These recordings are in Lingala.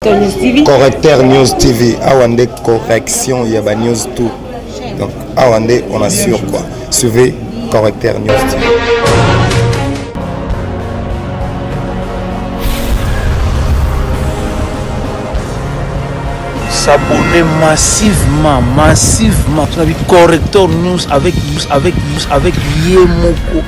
Correcteur News TV. Correcteur News TV. Awande correction, il y a ba news tout. Donc Awande on assure quoi. Suivez Correcteur News TV. S'abonner massivement sur la Correcteur News avec Yemoko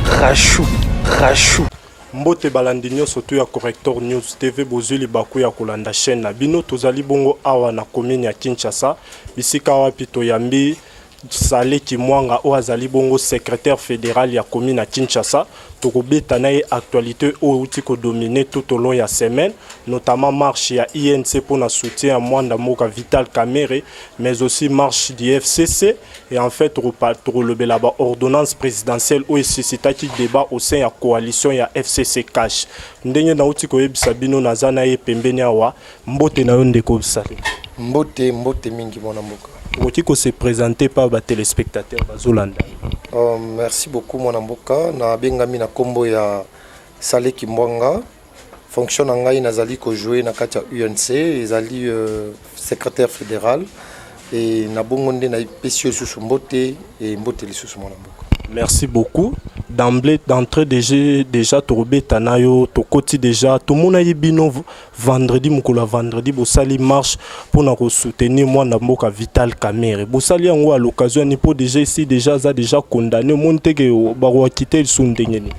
Rachou. Mbote balandinyo soto ya Correcteur News TV bozuli baku ya kolanda chaîne na bino tozali bongo awa na commune ya Kinshasa bisika wapi toyambi Saleki Mwanga o azali bongo secrétaire fédéral ya commune à Kinshasa tokobeta na actualité o uti ko dominer tout au long ya semaine notamment marche ya INC pour na soutien à Mwanda Moka Vital Kamerhe mais aussi marche du FCC et en fait le belaba ordonnance présidentielle o suscitaki débat au sein ya coalition ya FCC cash ndenge na uti ko yebisa bino nazana ye pembeni awa mbote na yo ndeko bisale Mbote mingi mwana mboka. Qui se présenter par les téléspectateurs Bazolanda. Merci beaucoup mon amboka na bengami na kombo ya Saleki Mwanga fonction ngai nazali ko jouer na kati ya UNC ezali secrétaire fédéral et na bongo nde na pesio susu mbote et mbote lisusu mon amboka. Merci beaucoup. D'entrée déjà Torobé Tanayo, Tokoti déjà, tout le monde a bino vendredi, Bossali marche pour nous soutenir moi Namboka Vital Kamerhe. Bossali en à l'occasion, Nipo déjà ici déjà condamné, monte que Barwa quitter le Sundengeni.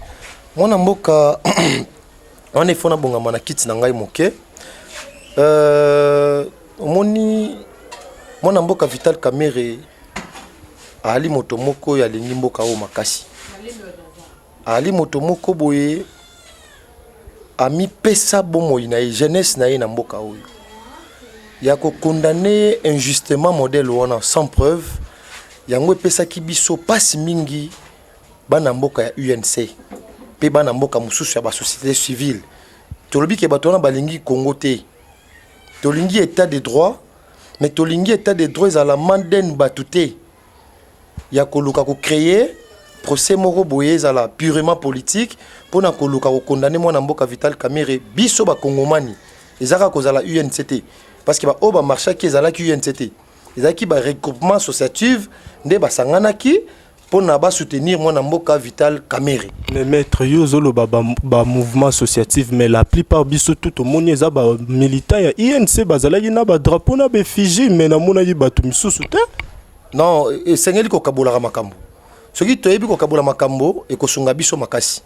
Moi Namboka, on est fona bonga mana kiti na ngai moke. Moni, moi Namboka Vital Kamerhe. Ali motomoko ya lingi mboka o makasi. Ali motomoko boye ami pesa bomo ina jeunesse na ina mboka o. Ya ko condamner injustement modèle wana sans preuve. Yango pesa ki biso pasi mingi bana mboka ya UNC. Pe bana mboka mususu ya ba société civile. Tolobi ke batona balingi Congo te. Tolingi état de droit, mais tolingi état de droit à la manden batute. Ya koluka ko créer procès moko boye zala purement politique pour na koluka ko condamner mwana mboka Vital Kamerhe biso ba kongomani ezaka ko zala UNCT parce que ba oba marcha ki zala ki UNCT ezaki ba regroupement associatif nde ba sanganaki pour na ba soutenir mwana mboka Vital Kamerhe. Mais maître yozolo ba mouvement associatif mais la plupart biso tout au monde eza ba militant ya INC bazala yina ba drapeau na be Fiji mais na mona yi batu misusu te. Non, sengeli ko kabola makambo. Soki toyebi ko kabola makambo e ko sunga biso makasi.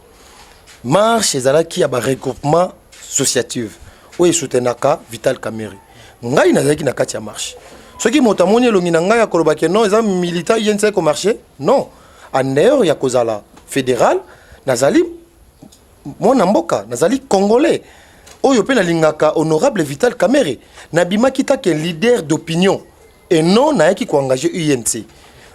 Marche ezalaki ya ba regroupement associatif. O esutenaka Vital Kamerhe. Ngai nazaki na kati ya marche. Soki motamoni elongi na ngai ya koloba ke non, eza militant yense ko marcher? Non. En dehors ya kozala fédéral, nazali mwana mboka, nazali congolais. Oyo pe na lingaka honorable Vital Kamerhe. Nabima kitake leader d'opinion. Et non na yaki ko engager UNC.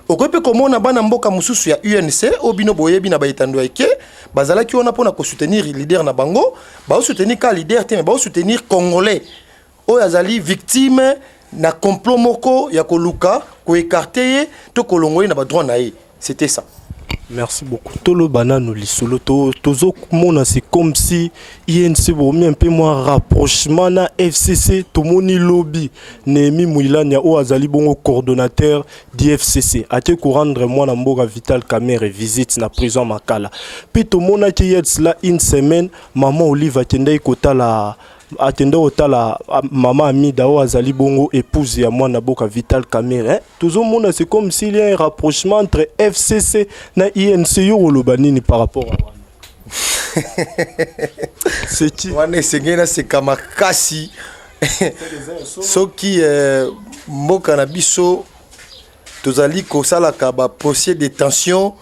Okope komona bana mboka mususu ya UNC obino boyebi na baitando eke bazala ki ona pona ko soutenir leader na bango ba soutenir ka leader te mais ba soutenir congolais o yazali victime na complot moko ya koluka ko écarter to kolongoyi na ba droit na ye. C'était ça. Merci beaucoup. Tolo banano lisolo tozo mona c'est comme si INC bomi un peu moins rapprochement na FCC tomoni lobby Nemi Mouilania o azali bongo coordonnateur du FCC ate ko rendre moi na mboka Vital Kamerhe visite na prison Makala. Puis tomona ki yetsla une semaine maman Olive atendai kotala atende otala maman Amida o azali bongo épouse ya mwana boka Vital Kamerhe. Toujours mona c'est comme s'il y a un rapprochement entre FCC na INC yo lobanini par rapport à c'est qui wana sengena c'est kamakasi soki mboka na biso tozali ko sala ka ba procès de détention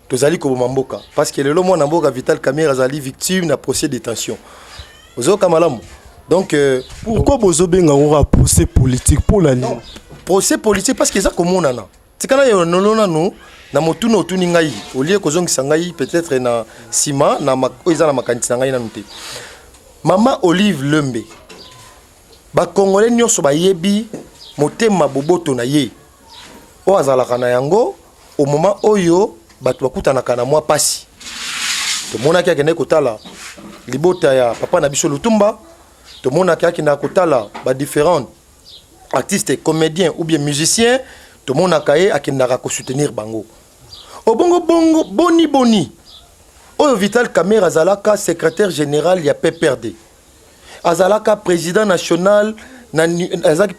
tozali ko mboka parce que lelo mwana mboka Vital Kamerhe azali victime na procès de détention ozo kamalamu. Donc pourquoi bozo benga on procès politique pour la ligne procès politique parce que ça comme on a tikana yo nolona no na motuna otuni ngai olie kozongisa ngai peut-être na sima na oiza na makanisi ngai na nte Maman Olive Lembe ba congolais nyonso ba yebi motema boboto na ye o azalaka na yango au moment oyo bato bakutanaka na mwa pasi to monaki akende kotala libota ya papa na biso Lutumba tout le monde a différents artistes, comédiens ou bien musiciens, tout le monde a soutenir bango. Obongo bongo boni. Oyo Vital Kamerhe azalaka secrétaire général ya PPRD. Azalaka président national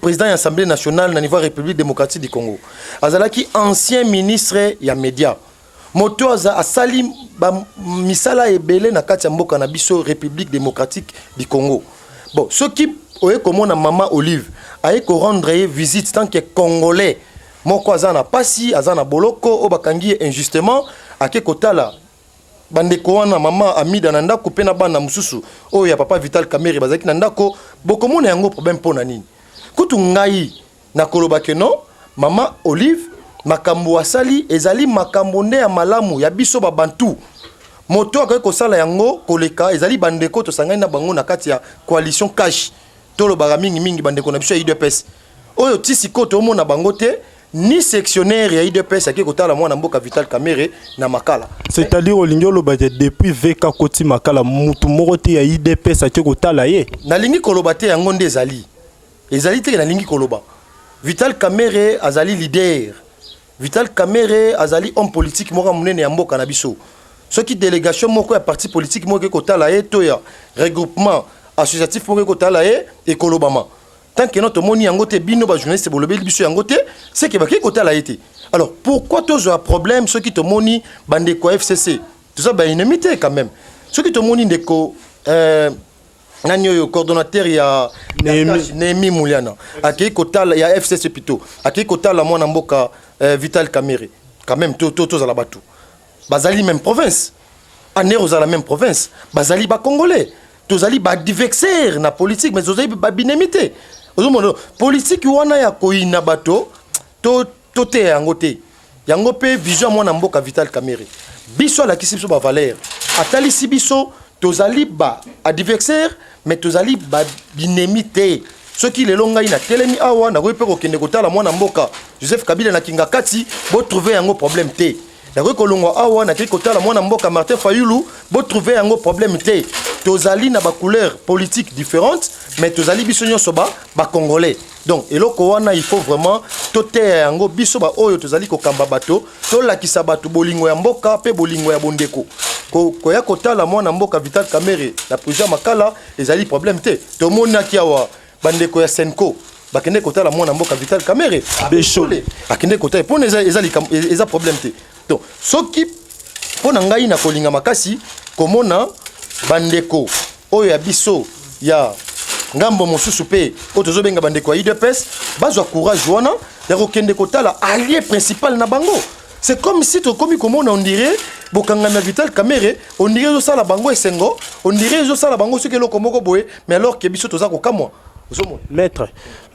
président de l'Assemblée nationale na niveau République démocratique du Congo. Azalaki ancien ministre ya média. Moto asali misala ebele na kati ya mboka na biso République démocratique du Congo. Bon, ce qui oye comme na maman Olive aye ko rendre visite tant que congolais. Moko azana pasi azana boloko obakangi injustement ake kotala bandeko wana mama Amida na ndako pe na bana mususu oyo ya papa Vital Kamerhe bazaki na ndako bokomona yango problème pona nini kutu ngai na koloba keno mama Olive makambo asali ezali makambo nde ya malamu ya biso babantu moto akako kosala yango koleka ezali bandeko to sangani na bango na kati ya coalition cash tolo mingi bandeko na biso ya UDPS oyo tisiko to mona bango te ni sectionnaire ya IDPS aki kotala mwana mboka Vital Kamerhe na makala. C'est-à-dire olingi oloba depuis VK koti makala mutu moko te ya IDPS aki kotala ye. Na lingi koloba te yango nde ezali. Ezali te na lingi koloba. Vital Kamerhe azali leader. Vital Kamerhe azali homme politique moko munene ya mboka na biso. Soki délégation moko ya parti politique moko kotala ye to ya regroupement associatif moko kotala ye et kolobama. Tant que notre moni yangote bino ba journaliste bolobé biso yangote c'est que ba ki kota la été. Alors pourquoi tous un problème ceux qui te moni bande ko FCC tout ça ba inimité quand même ceux qui te moni ndeko nanyo coordonnateur ya Nemi Mouliana aki kota ya FCC plutôt aki kota la mwana mboka Vital Kamerhe quand même tous à la batu bazali même province anero za la même province bazali ba congolais tous ali ba diversaire na politique mais tous ba binemité politique wana ya koina bato to te yango te yango pe vision mwana mboka Vital Kamerhe biso la kisi biso ba valeur atali si biso tozali ba adversaire mais tozali ba binemité ce qui le longa ina telemi awa na ko pe ko kende kotala mwana mboka Joseph Kabila na kingakati bo trouver yango problème te na ko kolongwa awa na kotala mwana mboka Martin Fayulu bo trouver yango problème te tozali na ba couleur politique différente mais tozali biso nyonso ba congolais donc eloko wana il faut vraiment tote yango biso ba oyo tozali ko kamba bato to lakisa bato bolingo ya mboka pe bolingo ya bondeko ko ya kotala mwana mboka Vital Kamerhe na projet makala ezali problème te to mona ki awa bandeko ya Senko bakende kotala mwana mboka Vital Kamerhe beshole akende kotala pona eza problème te donc soki pona ngai na kolinga makasi komona bandeko oyo ya biso ya ngambo mosusu pe otozo benga bandeko ya IDPS bazwa courage wana ya kokende kotala allié principal na bango c'est comme si to komi komona on dirait bokangana Vital Kamerhe on dirait zo sala bango esengo on dirait zo sala bango soki eloko moko boye mais alors que biso toza kokamwa maître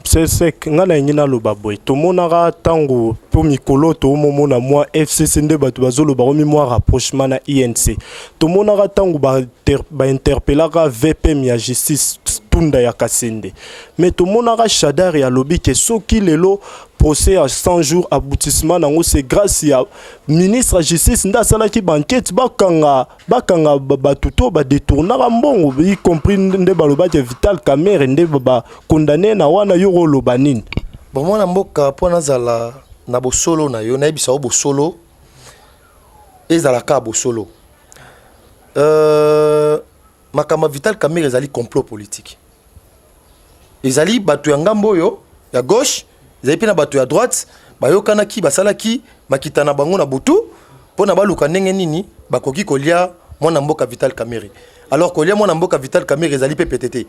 c'est ngana ngina loba boy to monaka tango po mikolo to momona moi FCC nde bato bazolo ba romi moi rapprochement na INC to monaka tango ba interpellaka VPM ya justice tunda ya Kasende mais to monaka Shadar ya lobi ke soki lelo procès à 100 jours aboutissement nango c'est grâce ya ministre justice nda sala ki banquette bakanga batuto ba détournera mbongo y compris nde baloba ke Vital Kamerhe nde ba condamné na wana yoro lobanine bon mwana mboka pona zala na bosolo na yo na yebisa o bosolo ezala ka bosolo makamba Vital Kamerhe ezali complot politique ezali batu ya ngambo yo ya gauche ezali pena batu ya droite bayokana ki basalaki makitana bango na butu pona baluka ndenge nini bakoki kolia mwana mboka Vital Kamerhe alors kolia mwana mboka Vital Kamerhe ezali pe PTT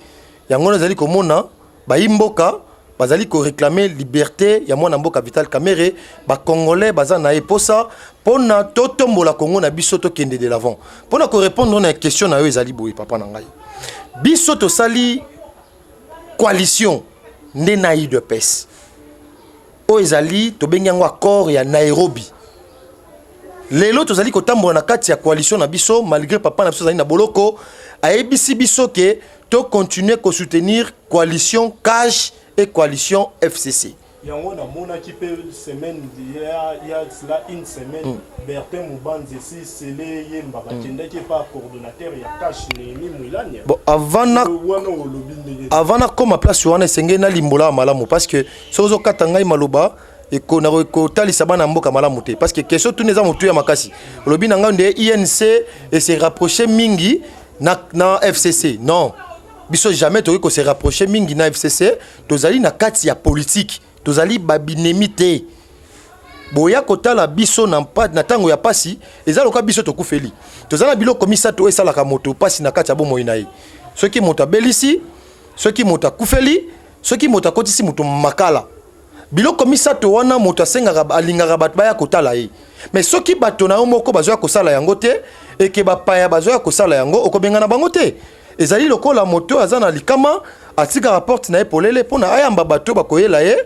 yango ezali komona bayimboka bazali ko réclamer liberté ya mwana mboka Vital Kamerhe ba congolais baza na eposa pona totombola Congo na biso to kende de l'avant pona ko répondre na question na yo ezali boyi papa na ngai biso to sali coalition nde na UDPS o ezali to bengi yango accord ya Nairobi lelo tozali kotambola na kati ya coalition na biso malgré papa na biso zali na boloko ayebisi biso ke to continuer ko soutenir coalition cash et coalition FCC yango na mona qui peut semaine il y a cela une semaine Bertin Moubanzi si c'est les yemba bakenda qui pas coordonnateur ya cash ni Moulania bon avant na comme place wana senge na limbola malamu parce que sozo katanga maloba et qu'on a recouté bana mboka malamu te parce que question tout les amotu ya makasi lobi nanga nde INC et se rapprocher mingi na FCC non biso jamais to ko se rapprocher mingi na FCC tozali na kati ya politique tozali babinemi te boya kotala biso na pas na tango ya pasi ezalo ka biso to kufeli tozala bilo komisa to esala ka moto pasi na kati ya bomo inayi ceux qui monta belisi ceux qui monta kufeli ceux qui monta kotisi moto makala bilo komisa to wana moto asenga alingaka bato baya kotala ye mais ceux qui batona moko bazoya kosala yango te et que ba paya bazoya kosala yango okobenga na bango te ezali lokola moto azana likama atika rapport na epolele pona ayamba bato bakoyela ye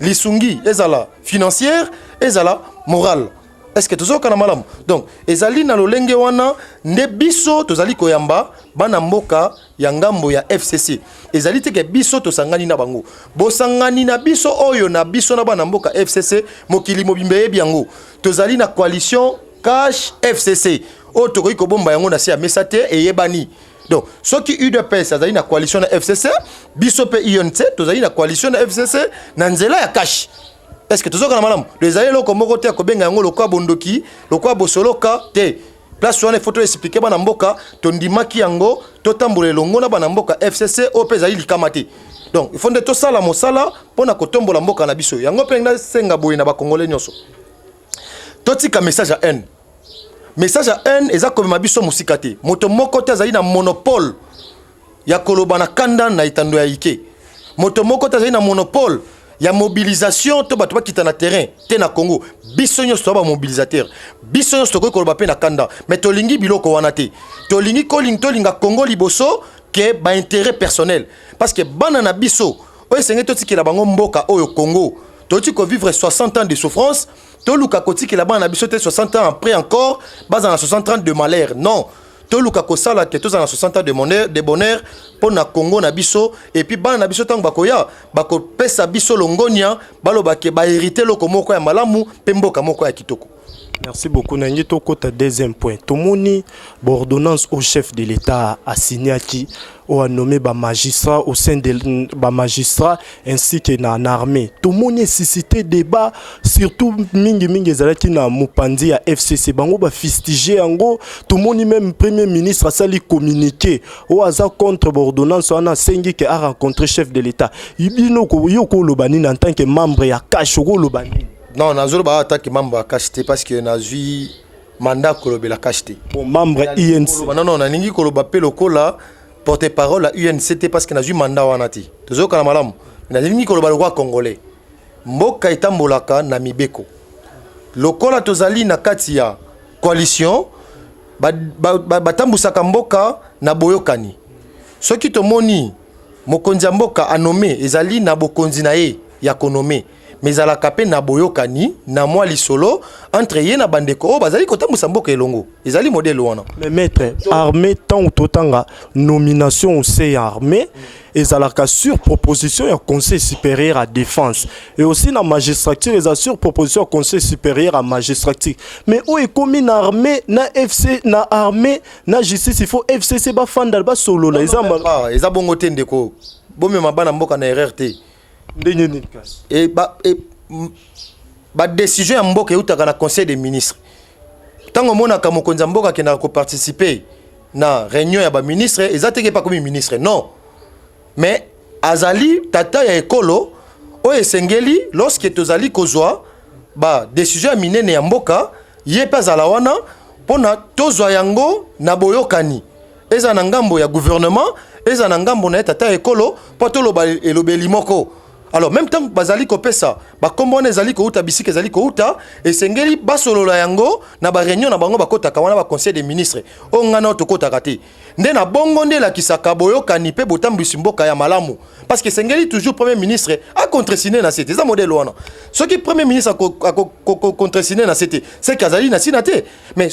lisungi ezala financière ezala morale est-ce que tozo kana malamu donc ezali na lolenge wana nde biso tozali koyamba bana mboka ya ngambo ya FCC ezali teke biso tosangani na bango bosangani na biso oyo na biso na bana mboka FCC mokili mobimbe yebi yango tozali na coalition cash FCC o tokoki kobomba yango na se ya mesate eyebani donc ceux qui UDPS azali na coalition na FCC biso pe INC tozali na coalition na FCC na nzela ya cash est-ce que tozoka na malamu les alliés loko moko te kobenga yango lokwa bondoki lokwa bosoloka te place wana photo expliquer bana mboka tondimaki yango totambola elongo na bana mboka FCC o pe ezali likama te donc il faut de to sala mosala pona kotombola mboka na biso yango pe na senga boye na ba congolais nyonso totika message à haine message à haine eza komema biso musika te moto moko te azali na monopole ya koloba na kanda na itando ya ike moto moko te azali na monopole ya mobilisation to bato bakita na terrain te na Congo biso nyonso ba mobilisateur biso nyonso ko koloba pe na kanda mais tolingi biloko wana te tolingi tolinga Congo liboso ke ba intérêt personnel parce que bana na biso oyo senge to tikela bango mboka oyo Congo toti ko vivre 60 ans de souffrance toluka kotiki la bana biso te 60 ans après encore bas en 60 ans de malheur non toluka kosala ke toza na 60 ans de bonheur pour na Congo na biso et puis bana biso tango bakoya bako pesa biso longonia baloba ke ba hériter loko moko ya malamu pe mboka moko ya kitoko. Merci beaucoup. Nangi Tokota, deuxième point. Tomoni, l'ordonnance au chef de l'État a signé qui a nommé ba magistrat au sein de ba magistrat ainsi que na armée. Tomoni suscité débat surtout mingi zalaki na mupandi ya FCC bango ba fistiger ango. Tomoni même premier ministre a sali communiqué au hasard contre l'ordonnance wana sengi que a rencontré chef de l'État. Ibino ko yoko lobani en tant que membre ya Kashoko lobani. Non, nazolo ba attaque membre à cacheté parce que nazui mandat kolobe la cacheté. Bon membre INC. Non, na ningi koloba pe lokola porte-parole à UNCT parce que nazui mandat wanati. Tozo kana malamu. Na ningi koloba lokwa congolais. Mboka itambolaka na mibeko. Lokola tozali na kati ya coalition batambusaka mboka na boyokani. Soki tomoni mokonzi mboka a nommé ezali na bokonzi na ye ya konome. Mais à la capé na boyokani na moi lisolo entre ye na bandeko o bazali kotambusa mboka elongo ezali modèle wana mais maître armée tant ou totanga nomination au sein armée et à la sur proposition au conseil supérieur à défense et aussi na magistrature et sur proposition au conseil supérieur à magistrature mais où est commis na armée na FC na armée na justice il faut FCC ba fandal ba solo la eza bongo te ndeko bomé mabana mboka na RRT et décision ya mboka eutaka na conseil des ministres tango mona ka mokonza mboka ke na ko participer na réunion ya ba ministre ezateke pas comme ministre non mais azali tata ya ekolo o esengeli lorsque tozali kozwa ba décision ya minene ya mboka ye pas ala wana pona tozwa yango na boyokani eza na ngambo ya gouvernement eza na ngambo na tata ya ekolo poto loba elobeli moko. Alors même temps bazali ko pesa ba kombone ezali ko uta bisike ezali ko uta esengeli basolola yango na ba réunion na bango bakota kawana ba conseil des ministres o ngana to kota kate nde na bongo nde la kisaka boyokani pe botambisi mboka ya malamu parce que esengeli toujours premier ministre a contresigner na c'était ça modèle wana ce qui premier ministre a contresigner na c'était c'est kazali na sinate mais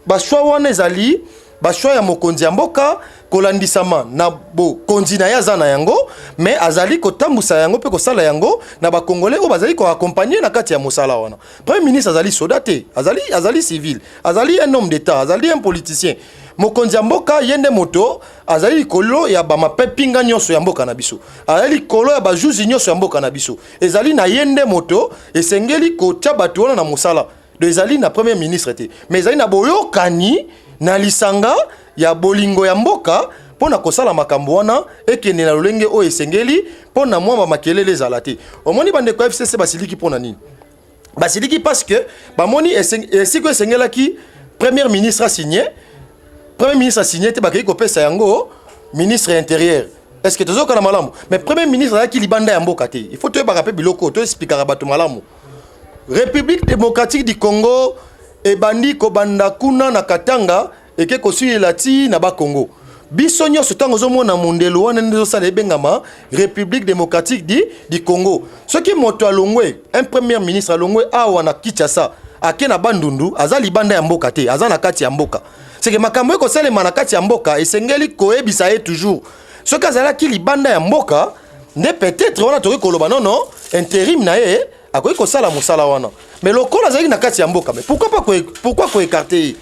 ba choix wana ezali ba choix ya mokonzi ya mboka kolandisama na bo konzina ya zana yango mais azali kotambusa yango pe kosala yango na ba congolais o bazali ko accompagner na kati ya mosala wana. Premier ministre azali soldate, azali civil, azali un homme d'état, azali un politicien. Mokonzi ya mboka yende moto azali likolo ya ba mapepinga nyonso ya mboka na biso. Azali likolo ya ba juzi nyonso ya mboka na biso. Ezali na yende moto esengeli ko tia bato wana na mosala. Do ezali na premier ministre te. Mais ezali na boyokani na lisanga ya bolingo ya mboka pona kosala makambo wana ekende na lolenge o esengeli pona mwa makelele ezala te. Omoni bande ko FCC basiliki pona nini? Basiliki parce que bamoni esiko esengelaki premier ministre a signé. Premier ministre a signé te bakei ko pesa yango ministre intérieur. Est-ce que tozo kana malamu? Mais premier ministre a ki libanda ya mboka te. Il faut te ba rappeler biloko to expliquer bato malamu. République démocratique du Congo et bandi ko banda kuna na Katanga et que kosuye lati na ba Congo. Biso nyonso tango zomona mondelo wana ndezo sala ebengama République démocratique du Congo. Ce qui moto alongwe un premier ministre alongwe awa na Kinshasa akena bandundu azali banda ya mboka te azana kati ya mboka. C'est que makambo ko sala manakati ya mboka esengeli koebisa ye toujours. Ce kazala ki libanda ya mboka ne peut-être wana toki koloba non intérim na ye akoki kosala mosala wana. Mais lokola azali na kati ya mboka mais pourquoi ko écarter?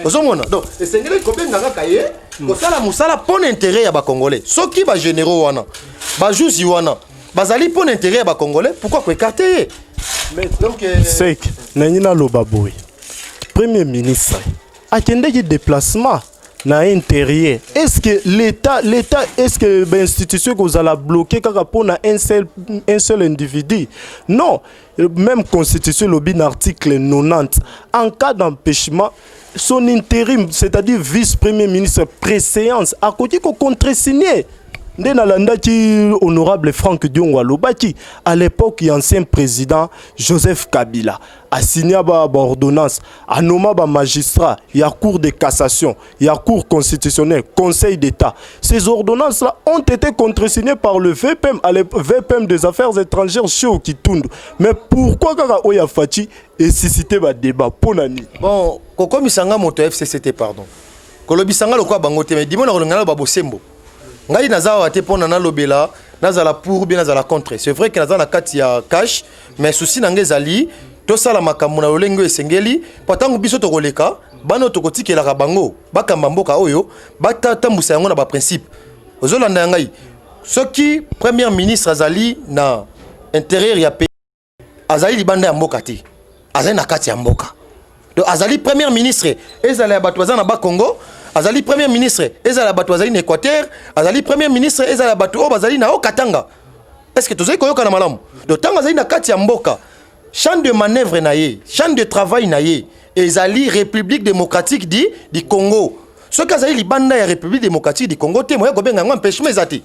Ozomona donc esengeli ko benga kaka ye kosala mosala pour l'intérêt ya ba congolais. Soki ba généraux wana ba juzi wana bazali pour l'intérêt ya ba congolais pourquoi ko écarter? Mais donc c'est nanyina lobaboy. Premier ministre a des déplacements na intérieur. Est-ce que l'État est-ce que l'institution que vous allez bloquer pour un seul individu? Non, même constitution lobby l'article 90 en cas d'empêchement son intérim, c'est-à-dire vice-premier ministre préséance à côté qu'on contre-signé. Honorable Franck Diongo Alobaki, à l'époque, l'ancien président Joseph Kabila a signé une ordonnance, a nommé un magistrat, il y a cour de cassation, il y a cour constitutionnelle, conseil d'État. Ces ordonnances-là ont été contresignées par le VPM des affaires étrangères chez Okitundu. Mais pourquoi Kaka Oya Fati et suscité un débat pour nani? Bon, Koko Misanga Moto FCCT, pardon. Kolobisanga Lokwa Bangote, mais dis-moi, on a Babosembo. Ngai nazawa te pona na lobela nazala pour bien nazala contre. C'est vrai que nazala kati ya cash mais souci nangezali to sala makambo na lolengo esengeli patangu biso to koleka bano to kotikela ka bango bakamba mboka oyo batatambusa yango na ba principe. Ozolanda ngai soki premier ministre azali na intérieur ya pays azali libanda ya mboka te azali na kati ya mboka. Donc azali premier ministre ezali ya bato bazana ba Congo azali premier ministre ezala bato azali na Équateur azali premier ministre ezala bato o bazali na Katanga. Est-ce que tozali koyoka na malamu? Donc tango azali na kati ya mboka champ de manœuvre na ye champ de travail na ye ezali République démocratique du Congo. Ce qu'azali libanda ya République démocratique du Congo te moya ko benga ngwa empêchement ezati.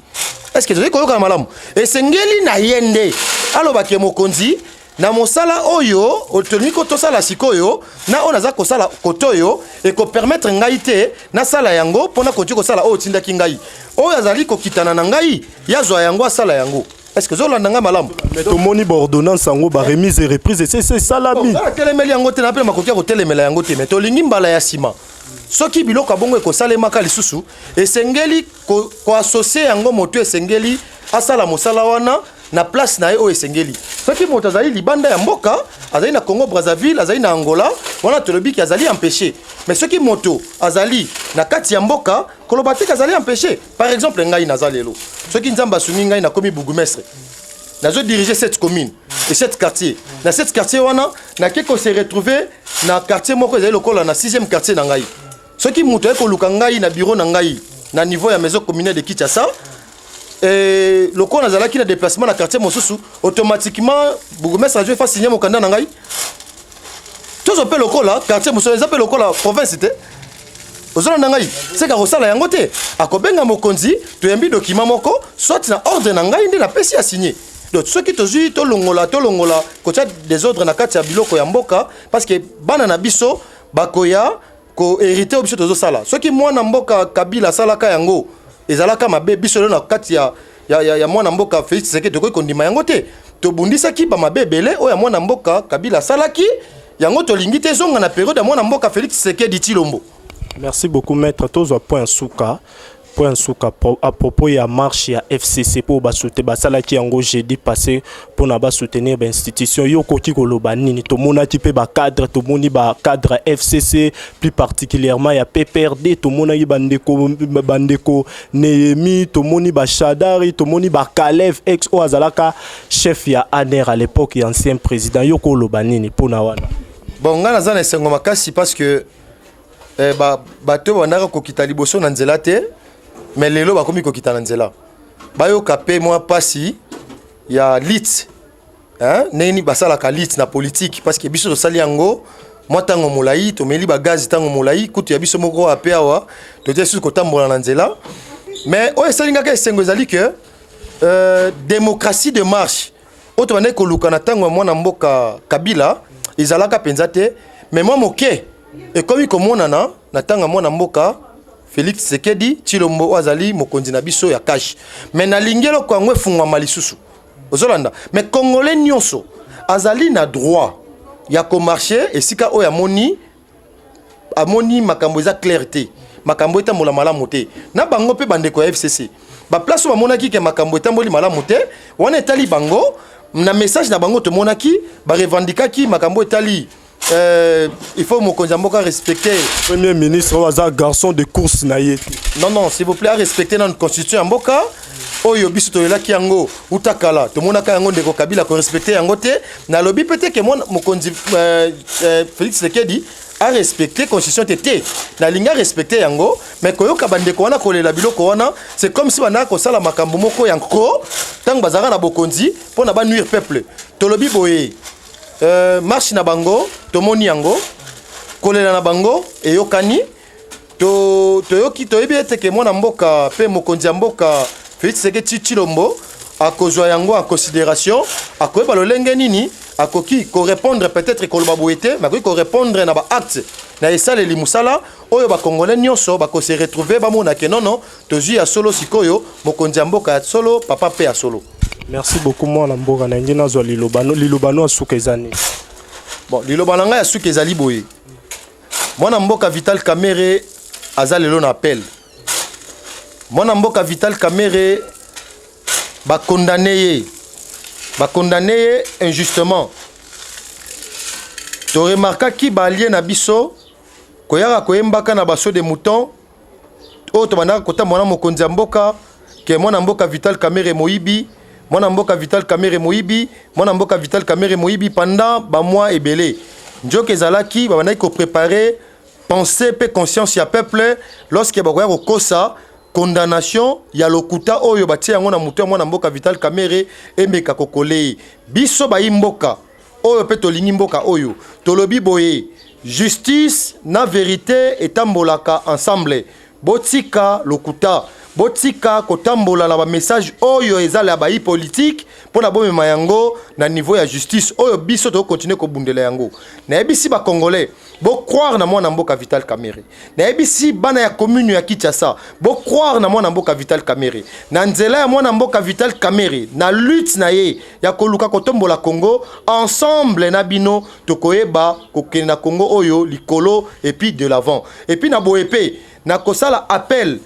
Est-ce que tozali koyoka na malamu? Et sengeli na yende aloba ke mokonzi na mosala oyo otoni ko tosala sikoyo na onaza ko sala kotoyo et ko permettre ngai te na sala yango pona ko tiko sala o tinda kingai oyo azali ko kitana na ngai yazwa yango sala yango. Est-ce que zolanda nga malamu? Mais to moni ordonnance yango ba remise et reprise c'est ça la bi. Na telemeli yango te na pe makoki ko telemela yango te mais to lingi mbala ya sima. Soki biloko bongo ko salema ka lisusu esengeli ko associer yango moto esengeli asala mosala wana na place na o esengeli. Soki moto azali libanda ya mboka azali na Congo Brazzaville azali na Angola wana tolobi ki azali empêché. Mais soki moto azali na kati ya mboka kolobati azali empêché. Par exemple ngai nazalelo soki nzamba sungi ngai na komi bourgmestre nazo diriger cette commune et cette quartier na cette quartier wana na keko se retrouver na quartier moko ezali lokola na 6e quartier na ngai. Soki moto eko luka ngai na bureau na ngai na niveau ya maison communale de Kinshasa et le coup nazala qui na déplacement na quartier mosusu automatiquement bourgmestre a dû faire signer mon candidat na ngai. Tous on peut le col là quartier mosusu ils appellent le col la province té ozona na ngai c'est ka rosala yango te akobenga mokonzi to yambi document moko soit na ordre na ngai ndi na pesi a signer. Donc ceux qui tozu to longola kocha des ordres na kati ya biloko ya mboka parce que bana na biso bakoya ko hériter biso tozo sala ceux qui mwana mboka Kabila salaka yango ezalaka mabe biso na kati ya mwana mboka Félix Tshisekedi to ko ndima yango te to bundisa ki ba mabe belé o ya mwana mboka Kabila salaki yango to lingi te zonga na période ya mwana mboka Félix Tshisekedi Tshilombo. Merci beaucoup maître tozo point souka moko ya nsuka à propos ya marche ya FCC pour basoutenir basalaki yango jeudi passé pour na basoutenir ba institution yo koki koloba nini tomonaki pe ba cadre tomoni ba cadre FCC plus particulièrement ya PPRD tomonaki bandeko Nehemi tomoni ba Shadari tomoni ba Kalev ex o azalaka chef ya ANR à l'époque et ancien président yo koloba nini pour na wana. Bon nga naza na sengo makasi parce que bato banaka kokita liboso na nzela te mais lelo bakomi kokita na nzela bayoka pe mwa pasi ya lit neni basalaka lit na politique parce que biso tosali yango mwa ntango molai tomeli bagazi ntango molai kutu ya biso moko ape awa totie susu kotambola na nzela mais oyo esalingaka esengo ezali ke démocratie de marche oyo tobandaki koluka na ntango ya mwana mboka Kabila ezalaka mpenza te mais mwa moke ekomi komonana na tanga mwana mboka Félix Tshisekedi Tshilombo azali mokonzi na biso ya cash mais na lingelo ko ngwe fungwa malisusu ozolanda mais congolais nyonso azali na droit ya ko marcher esika o ya moni makambo za clarté makambo etambola malamu te na bango pe bandeko ya FCC ba place ba monaki ke makambo etamboli malamu te wana etali bango na message na bango to monaki ba revendikaki makambo etali il faut mokonzi mboka respecter premier ministre waza garçon de course na yeti. Non s'il vous plaît respecter notre constitution mboka oyo biso to elaki yango utakala to monaka yango ndeko Kabila ko respecter yango te na lobi peut-être que mokonzi Félix Tshisekedi a respecté constitution tété na linga respecter yango mais koyoka bandeko wana kolela biloko wana c'est comme si bana ko sala makambo moko yanko tang bazara na bokonzi pona ba nuire peuple to lobi boye marche na bango tomoni yango kolela na bango eyokani toyoki toyebi ete ke mwana mboka pe mokonzi ya mboka Félix Tshisekedi Tshilombo akozwa yango en considération akoyeba lolenge nini akoki ko répondre peut-être koloba boete mais akoki ko répondre na ba acte na esale limusala oyo ba congolais nyonso ba ko se retrouver ba mona ke non tozui ya solo sikoyo mokonzi ya mboka ya solo papa pe ya solo. Merci beaucoup mwana mboka na ngina zo lilobano asuka ezani. Bon lilobana nga ya suka ezali boye mwana mboka Vital Kamerhe azalelo na appel mwana mboka Vital Kamerhe ba condamné injustement to remarka ki ba allié na biso koyaka koyembaka na baso de mouton o to bandaka kota mwana mokonzi mboka ke mwana mboka Vital Kamerhe moyibi mwana mboka Vital Kamerhe moyibi mwana mboka Vital Kamerhe moyibi pendant ba mois ebele njoke ezalaki ba bandaki ko préparer pensée pe conscience ya peuple lorsque ba koya ko kosa condamnation ya lokuta oyo batie yango na mutu mwana mboka Vital Kamerhe emeka kokole biso ba imboka oyo pe tolingi mboka oyo tolobi boye justice na vérité etambolaka ensemble botika lokuta botika kotambola na ba message oyo ezala ba politique pour la bomema yango na niveau ya justice oyo biso to continuer ko bundela yango na ebisi ba congolais bo croire na mwana mboka Vital Kamerhe na ebisi bana ya commune ya Kinshasa bo croire na mwana mboka Vital Kamerhe na nzela ya mwana mboka Vital Kamerhe na lutte na ye ya koluka kotombola Congo ensemble na bino tokoyeba kokende na Congo oyo likolo et puis de l'avant et puis na boepe na kosala appel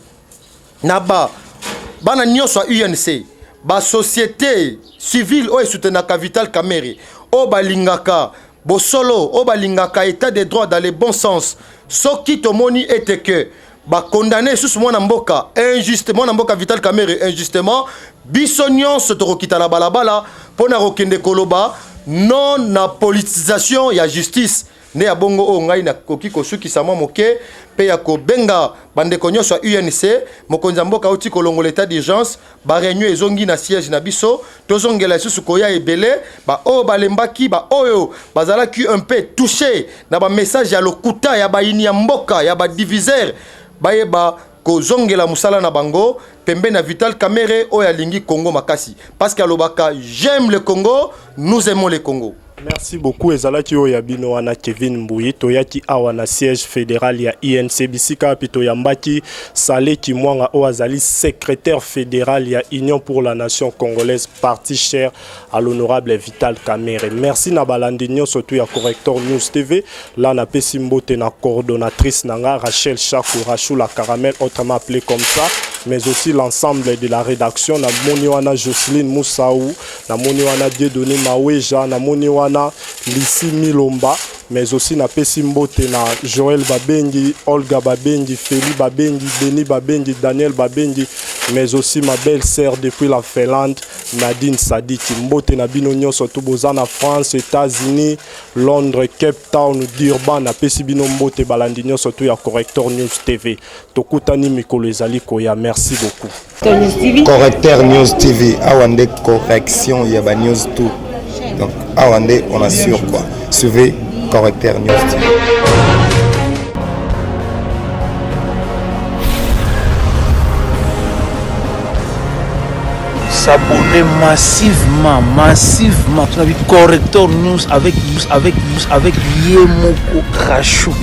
na bana nyonso UNC ba société civile o soutenaka Vital Kamerhe o balingaka bosolo o balingaka état de droit dans le bon sens soki tomoni ete que ba condamné sous mwana mboka injustement mwana mboka Vital Kamerhe injustement biso nyonso tokokita la balabala pona kokende koloba non na politisation ya justice ne ya bongo o ngai na koki kosukisa mwa moke pe ya kobenga bandeko nyonso ya UNC mokonzi mboka oti kolongola état d'urgence ba réunion ezongi na siège na biso tozongela susu koya ebele ba o balembaki ba oyo bazalaki un peu touché na ba message ya lokuta ya bayini ya mboka ya ba diviseur bayeba kozongela musala na bango pembe na Vital Kamerhe oyo alingi Congo makasi parce que alobaka j'aime le Congo nous aimons le Congo. Merci beaucoup ezalaki oyo ya bino wana Kevin Mbuyi toyaki awa na siège fédéral ya INC bisika pito yambaki Saleh Kimwanga o azali secrétaire fédéral ya Union pour la Nation congolaise parti cher à l'honorable Vital Kamerhe. Merci na balandi nyonso surtout ya Corrector News TV là na pesi mbote na coordonnatrice nanga Rachel Chakou Rachou la caramel autrement appelée comme ça mais aussi l'ensemble de la rédaction. Na moni wana Jocelyne Moussaou, na moni wana Dieudonné Maweja, na moni wana Lissi Milomba, mais aussi na pesi mbote na Joël Babengi, Olga Babengi, Feli Babengi, Denis Babengi, Daniel Babengi, mais aussi ma belle-sœur depuis la Finlande, Nadine Sadiki. Mbote na bino nyonso to boza na France, États-Unis, Londres, Cape Town, Durban, na pesi bino mbote balandi nyonso to ya Corrector News TV. Tokutani mikolo ezali koya. Merci beaucoup. Corrector News TV, awande correction ya ba news tout. Donc awande on assure quoi. Suivez Corrector News TV. S'abonner massivement. Tu as vu Corrector News avec Yemoko Rachou.